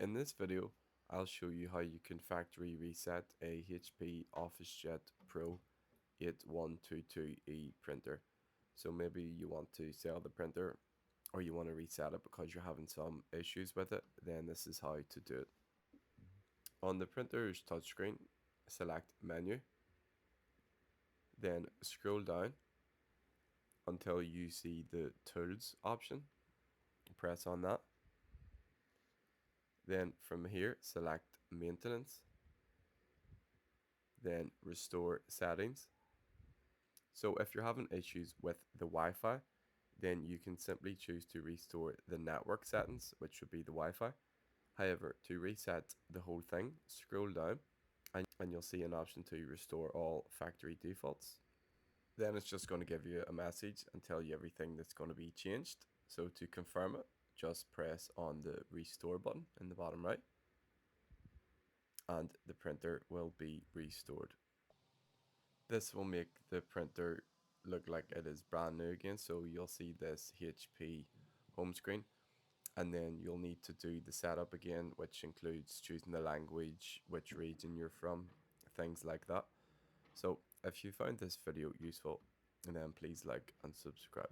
In this video, I'll show you how you can factory reset a HP OfficeJet Pro 8122E printer. So maybe you want to sell the printer or you want to reset it because you're having some issues with it, then this is how to do it. On the printer's touchscreen, select Menu, then scroll down until you see the Tools option. Press on that. Then from here, select Maintenance, then Restore Settings. So if you're having issues with the Wi-Fi, then you can simply choose to restore the network settings, which would be the Wi-Fi. However, to reset the whole thing, scroll down and you'll see an option to restore all factory defaults. Then it's just going to give you a message and tell you everything that's going to be changed. So to confirm it, just press on the restore button in the bottom right and the printer will be restored. This will make the printer look like it is brand new again, so you'll see this HP home screen and then you'll need to do the setup again, which includes choosing the language, which region you're from, things like that. So if you found this video useful, then please like and subscribe.